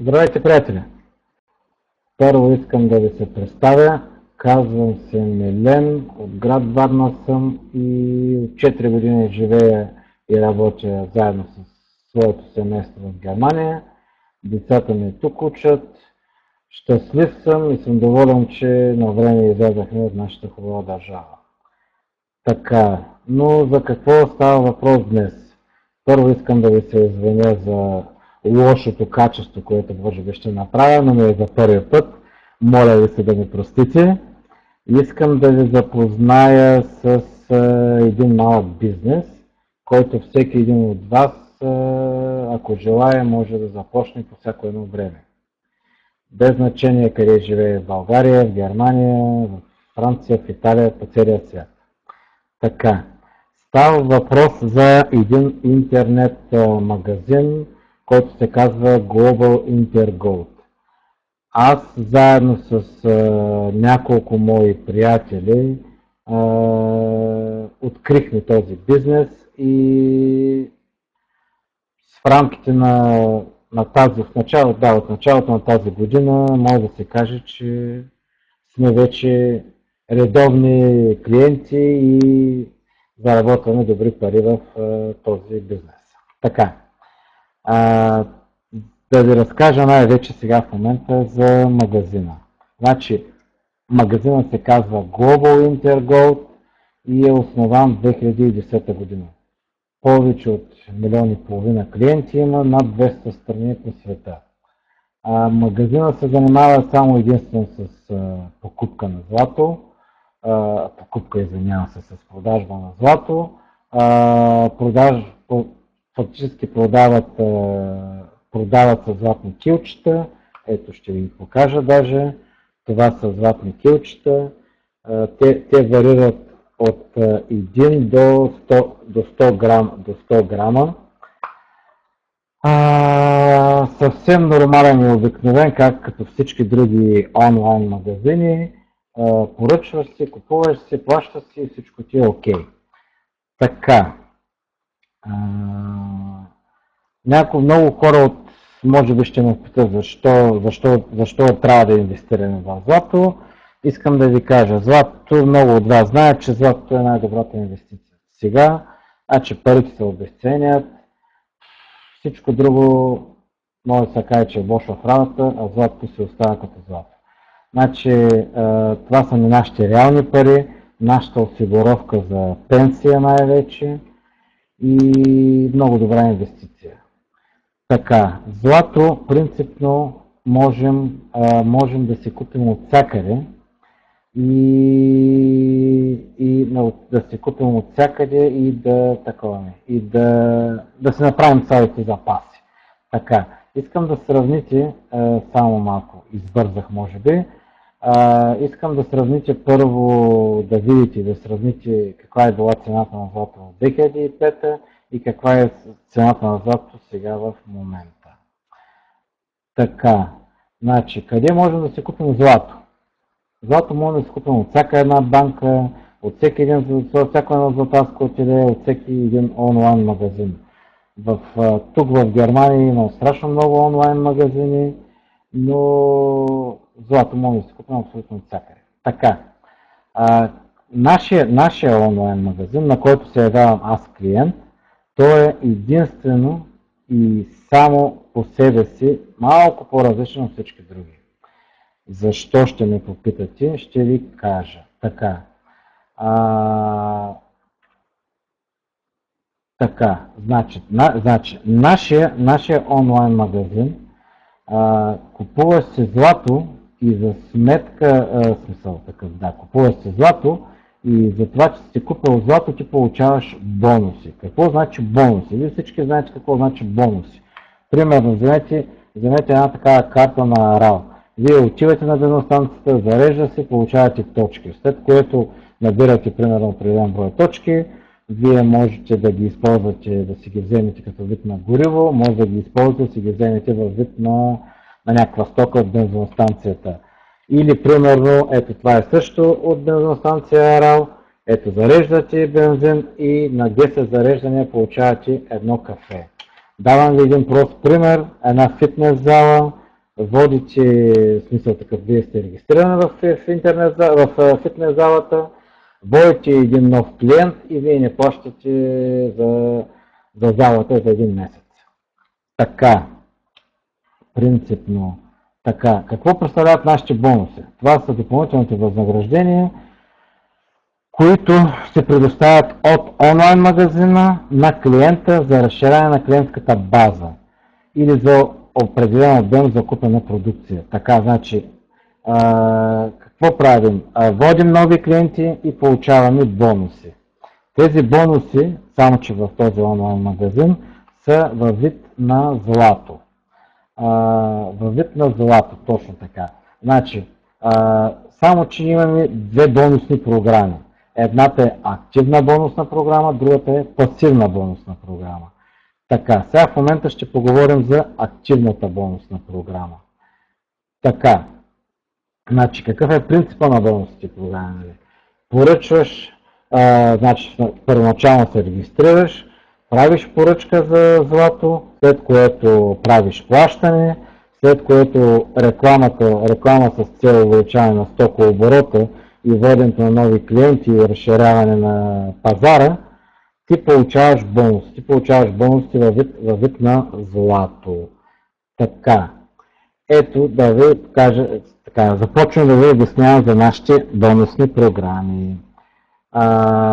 Здравейте, приятели! Първо искам да ви се представя. Казвам се Милен, от град Варна съм и от 4 години живея и работя заедно с своето семейство в Германия. Децата ми тук учат. Щастлив съм и съм доволен, че на време излязахме от нашата хубава държава. Така, но за какво става въпрос днес? Първо искам да ви се извиня за лошото качество, което може би ще направя, но ми е за първи път. Моля ви се да ми простите. Искам да ви запозная с един малък бизнес, който всеки един от вас, ако желая, може да започне по всяко едно време. Без значение къде живее, в България, в Германия, в Франция, в Италия, по целия свят. Така, става въпрос за един интернет магазин, който се казва Global Intergold. Аз заедно с няколко мои приятели открихме този бизнес и в рамките от началото на тази година може да се каже, че сме вече редовни клиенти и заработваме добри пари в този бизнес. Така, да ви разкажа най-вече сега в момента за магазина. Значи, магазинът се казва Global Intergold и е основан в 2010 година. Повече от 1,5 милиона клиенти има, над 200 страни по света. Магазинът се занимава само единствено с покупка на злато, с продажба на злато. Фактически продават се златни килчета. Ето ще ви покажа даже. Това са златни килчета. Те варират от 1 до 100 грама. Съвсем нормален и обикновен, като всички други онлайн магазини. Поръчваш си, купуваш си, плащаш си и всичко ти е окей. Така. Много хора може би ще ме питат защо трябва да инвестираме в злато. Искам да ви кажа, златото, много от вас знаят, че златото е най-добрата инвестиция. Сега, парите се обесценят, всичко друго може да се каже, че е лошо в работа, а златото се остава като злато. Значи, това са нашите реални пари, нашата осигуровка за пенсия най-вече и много добра инвестиция. Така, злато принципно можем да си купим от всякъде и да си направим цялите запаси. Така, искам да сравните, само малко избързах може би, искам да сравните първо, да сравните каква е била цената на злато в 2005 и каква е цената на злато сега в момента. Така, значи, къде можем да си купим злато? Злато можем да си купим от всяка една банка, от всяка една златарска отеле, от всеки един онлайн магазин. Тук в Германия има страшно много онлайн магазини, но злато може да си купим абсолютно от всякъде. Така, нашия онлайн магазин, на който се явявам аз клиент, той е единствено и само по себе си малко по-различно от всички други. Защо ще ме попитате, ще ви кажа. Така, значи нашия онлайн магазин купува се злато и за сметка, купува се злато и за това, че си купил злато, ти получаваш бонуси. Какво значи бонуси? Вие всички знаете какво значи бонуси. Примерно, вземете една такава карта на РАЛ. Вие отивате на бензиностанцията, зарежда се, получавате точки. След което набирате примерно определен брой точки, вие можете да ги използвате, да си ги вземете като вид на гориво, може да ги използвате, да си ги вземете във вид на някаква стока от бензиностанцията. Или примерно, ето това е също от бензиностанция РАЛ, ето зареждате бензин и на 10 зареждания получавате едно кафе. Давам ви един прост пример, една фитнес зала, водите, в смисъл такъв, вие сте регистрирани в интернет, в фитнес залата, водите един нов клиент и вие не плащате за залата за един месец. Така, принципно, така. Какво представляват нашите бонуси? Това са допълнителните възнаграждения, които се предоставят от онлайн магазина на клиента за разширяване на клиентската база или за определен обем за купена продукция. Така, значи, какво правим? Водим нови клиенти и получаваме бонуси. Тези бонуси, само че в този онлайн магазин, са във вид на злато. Във вид на злато, точно така. Значи, само че имаме две бонусни програми. Едната е активна бонусна програма, другата е пасивна бонусна програма. Така, сега в момента ще поговорим за активната бонусна програма. Така, значи какъв е принципа на бонусните програми? Поръчваш, значи първоначално се регистрираш, правиш поръчка за злато, след което правиш плащане, след което реклама с цел увеличаване на стокооборота и воденето на нови клиенти и разширяване на пазара, ти получаваш бонус. Ти получаваш бонуси във вид на злато. Така, ето да ви кажа, така, започвам да ви обяснявам за нашите бонусни програми.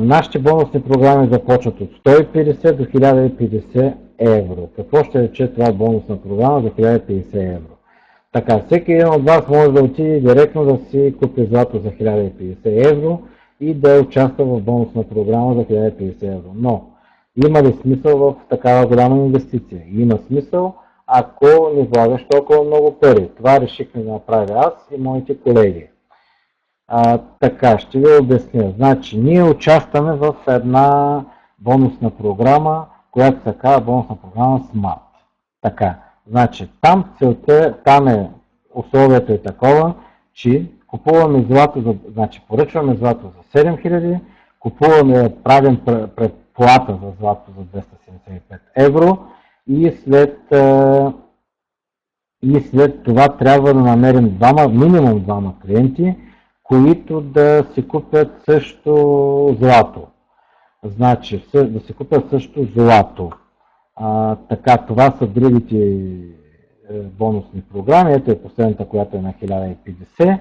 Нашите бонусни програми започват от 150 до 1050 евро. Какво ще рече това бонусна програма за 1050 евро? Така, всеки един от вас може да отиде директно да си купи злато за 1050 евро и да участва в бонусна програма за 1050 евро. Но има ли смисъл в такава голяма инвестиция? Има смисъл, ако не влагаш толкова много пари. Това решихме да направя аз и моите колеги. Така, ще ви обясня. Значи, ние участваме в една бонусна програма, която се казва бонусна програма SMART. Така, значи, условието е такова, че купуваме злато, значи поръчваме злато за 7000, правим предплата за злато за 275 евро и след това трябва да намерим минимум двама клиенти, които да си купят също злато. Значи, да си купят също злато. Така, това са другите бонусни програми. Ето е последната, която е на 1050.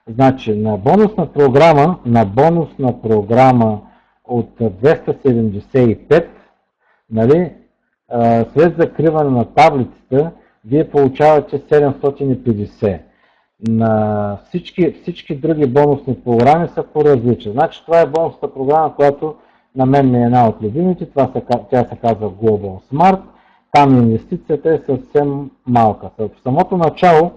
Значи, на бонусна програма от 275, нали, след закриване на таблицата, вие получавате 750. На всички други бонусни програми са по-различни. Значи това е бонусната програма, която на мен ми е една от любимите. Тя се казва Global Smart. Там инвестицията е съвсем малка. В самото начало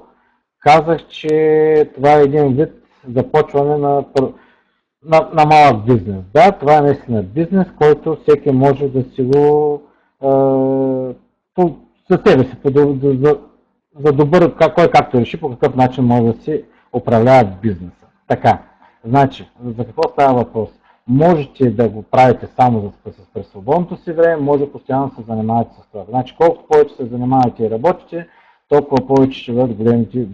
казах, че това е един вид започване на малък бизнес. Да, това е наистина бизнес, който всеки може да си го за себе си, за добър, кой както реши, по какъв начин може да си управлява бизнеса. Така, значи, за какво става въпрос? Можете да го правите само през свободното си време, може постоянно да се занимавате с това. Значи, колкото повече се занимавате и работите, толкова повече ще бъдат големите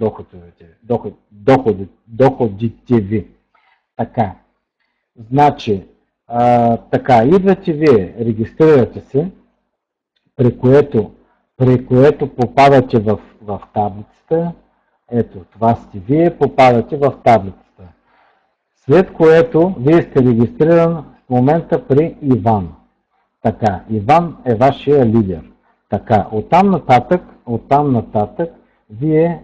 доходите ви. Така, значи, така, идвате вие, регистрирате се, при което попадате в таблицата. Ето, това сте вие, попадате в таблицата. След което вие сте регистриран в момента при Иван. Така, Иван е вашия лидер. Така, оттам нататък вие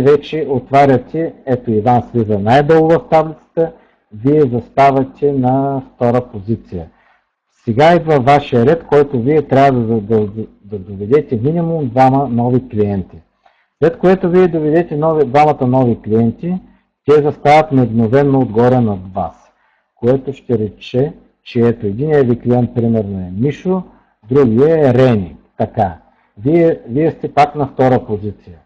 вече отваряте, ето Иван слиза най-долу в таблицата, вие заставате на втора позиция. Сега идва вашия ред, който вие трябва да доведете минимум двама нови клиенти. След което вие доведете двамата нови клиенти, те застават мигновено отгоре над вас, което ще рече, че ето единият ви клиент примерно е Мишо, другия е Рени. Така, вие сте пак на втора позиция.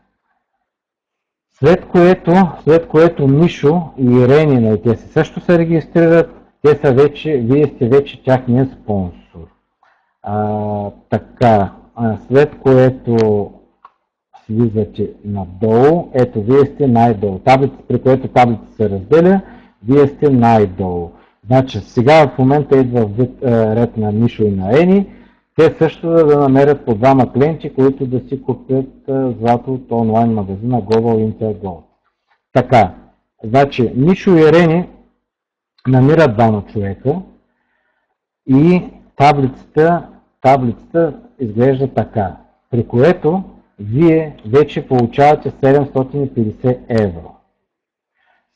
След което Мишо и Рени, те се също се регистрират, вие сте вече тяхния спонсор. Така, след слизате надолу, ето вие сте най-долу. При което таблица се разделя, вие сте най-долу. Значи сега в момента идва ред на Мишо и на Ени, те също да намерят по двама клиенти, които да си купят злато от онлайн магазина Global Intergold. Така, значи Мишо и Рени намират двама човека и таблицата изглежда така, при което вие вече получавате 750 евро.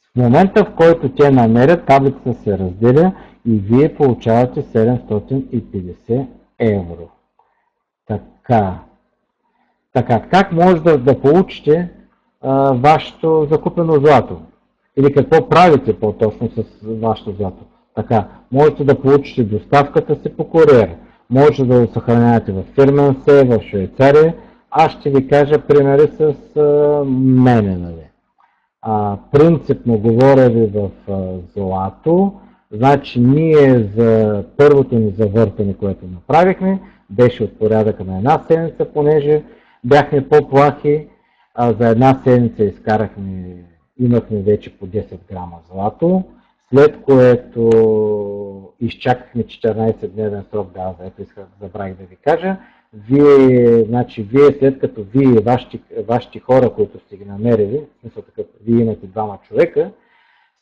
В момента, в който те намерят, таблицата се разделя и вие получавате 750 евро. Така, как може да получите вашето закупено злато? Или какво правите по-точно с вашето злато? Така, можете да получите доставката си по куриер, можете да го съхранявате в фирмен сейф в Швейцария. Аз ще ви кажа примери с мене, нали. Принципно говоря ви в злато, значи ние за първото ни завъртане, което направихме, беше от порядъка на една седмица, понеже бяхме по-плахи, за една седмица имахме вече по 10 грама злато, след което изчакахме 14-дневен срок, забравих да ви кажа. Вие, след като вие и вашите хора, които сте ги намерили, в смисъл такъв, вие имате двама човека,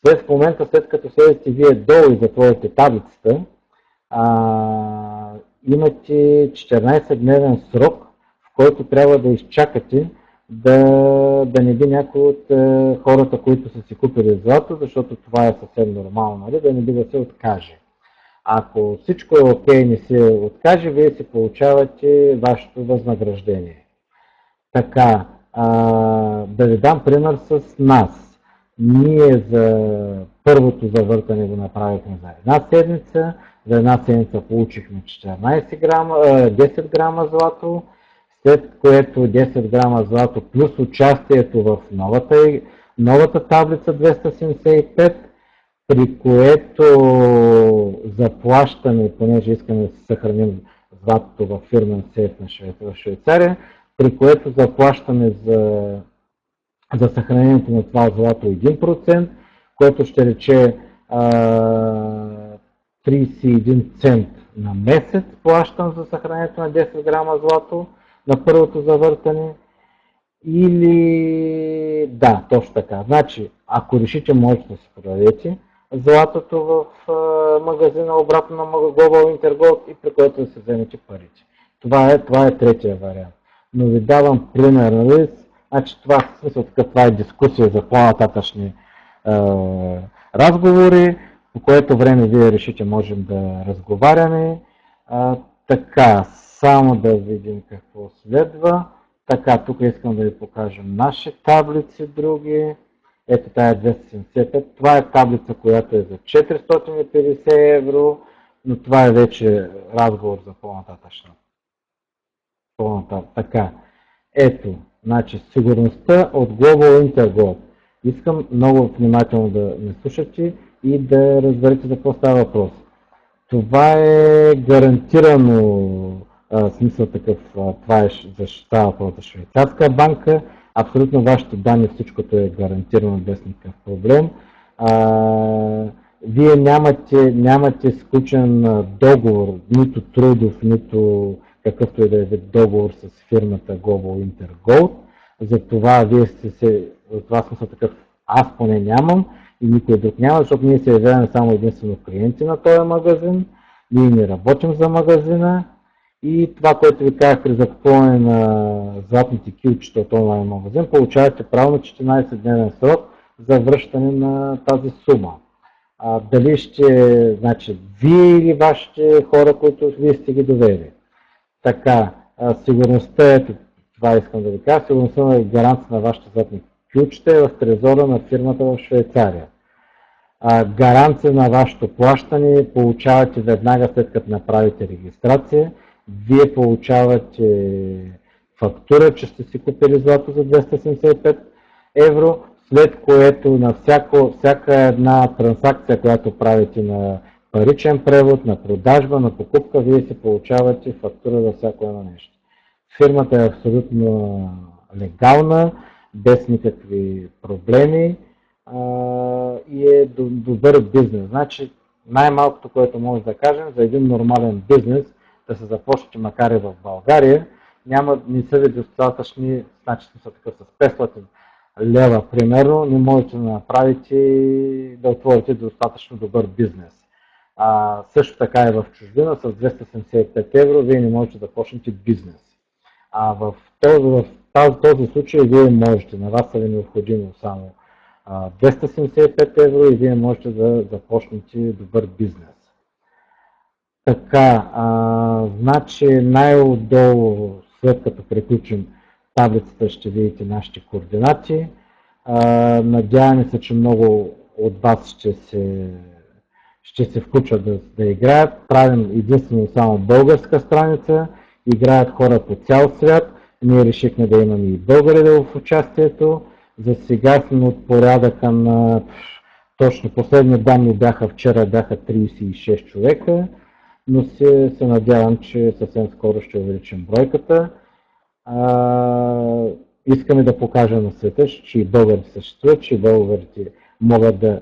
в момента, след като седите вие долу и затворите таблицата, имате 14-дневен срок, в който трябва да изчакате да не би някой от хората, които са си купили злато, защото това е съвсем нормално, нали? Да не би да се откаже. Ако всичко е окей, не се откаже, вие си получавате вашето възнаграждение. Така, да ви дам пример с нас. Ние за първото завъртане го направихме за една седмица. За една седмица получихме 10 грама злато, след което 10 грама злато плюс участието в новата таблица 275, при което заплащане, понеже искаме да се съхраним златото в фирмен сейф в Швейцария, при което заплащане за съхранението на това злато 1%, което ще рече 31 цент на месец плащам за съхранението на 10 грама злато на първото завъртане. Или да, точно така. Значи, ако решите, можете да си продадете златото в магазина обратно на Global Intergold и при което да се вземете парите. Това е третия вариант. Но ви давам пример, нали? Значи, това е дискусия за по-нататъчни разговори, по което време вие решите, можем да разговаряме. Така, само да видим какво следва. Така, тук искам да ви покажа наши таблици други. Ето тая 275. Това е таблица, която е за 450 евро, но това е вече разговор за по-нататъчно. Така, ето, значи сигурността от Global Intergold. Искам много внимателно да ме слушате и да разберете за какво става въпрос. Това е гарантирано, смисъл такъв, това е защитава въпрос за швейцарска банка, абсолютно вашите данни, всичкото е гарантирано без никакъв проблем. Вие нямате сключен договор, нито трудов, нито какъвто и да е договор с фирмата Global Intergold. Затова вие това смисъл такъв, аз поне нямам и никой друг няма, защото ние се явяваме само единствено клиенти на този магазин, ние не работим за магазина и това, което ви казах при закупуване на златните килчета от онлайн магазин, получавате право на 14-дневен срок за връщане на тази сума. Дали ще, значи, вие или вашите хора, които вие сте ги довели. Така, сигурността, ето това искам да ви кажа, сигурността и гаранция на вашите златни ключите е в трезора на фирмата в Швейцария. Гаранция на вашето плащане получавате веднага след като направите регистрация. Вие получавате фактура, че сте си купили злато за 275 евро, след което на всяка една транзакция, която правите на паричен превод, на продажба, на покупка, вие си получавате фактура за всяко едно нещо. Фирмата е абсолютно легална, без никакви проблеми и е добър бизнес. Значи най-малкото, което може да кажем за един нормален бизнес, да се започне, макар и в България, не са ви достатъчни, значи са такъв с 500 лева, примерно, не можете да направите, да отворите достатъчно добър бизнес. Също така и в чужбина с 275 евро вие не можете да почнете бизнес. В този случай вие можете, на вас са ви необходимо само 275 евро и вие можете да започнете добър бизнес. Така, значи най-отдолу, след като приключим таблицата, ще видите нашите координати. Надяваме се, че много от вас ще се включат да играят. Правим единствено само българска страница, играят хора по цял свят. Ние решихме да имаме и българи в участието. За сега сме от порядъка на, точно последни данни бяха вчера, бяха 36 човека, но се надявам, че съвсем скоро ще увеличим бройката. Искаме да покажем на света, че и българи съществуват, че и българите могат да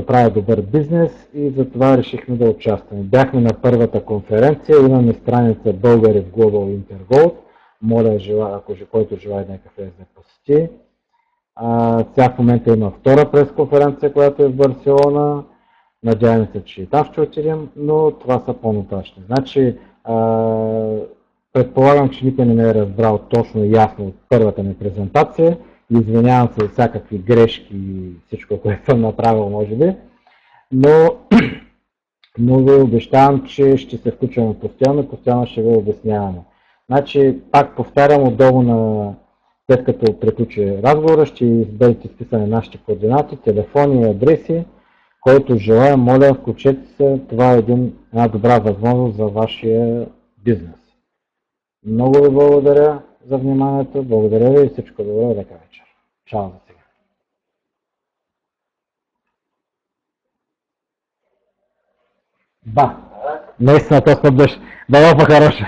правят добър бизнес и затова решихме да участваме. Бяхме на първата конференция, имаме страница Българи в Global Intergold. Моля, който желая да влезе да посети. Сега в момента има втора пресконференция, която е в Барселона. Надяваме се, че и там ще отидем, но това са по-нататъчни. Значи, предполагам, че никой не ме е разбрал точно и ясно от първата ми презентация. Извинявам се за всякакви грешки и всичко, което съм направил, може би, но ви обещавам, че ще се включваме постоянно ще ви обясняваме. Значи, пак повтарям, отдолу след като приключи разговора, ще бъдете изписани нашите координати, телефони и адреси. Който желая, моля, включете се, това е една добра възможност за вашия бизнес. Много ви благодаря за вниманието, благодаря ви и всичко добро, лека вечер. Чао за сега. Да, наистина тосно беше. Да, по-хороше.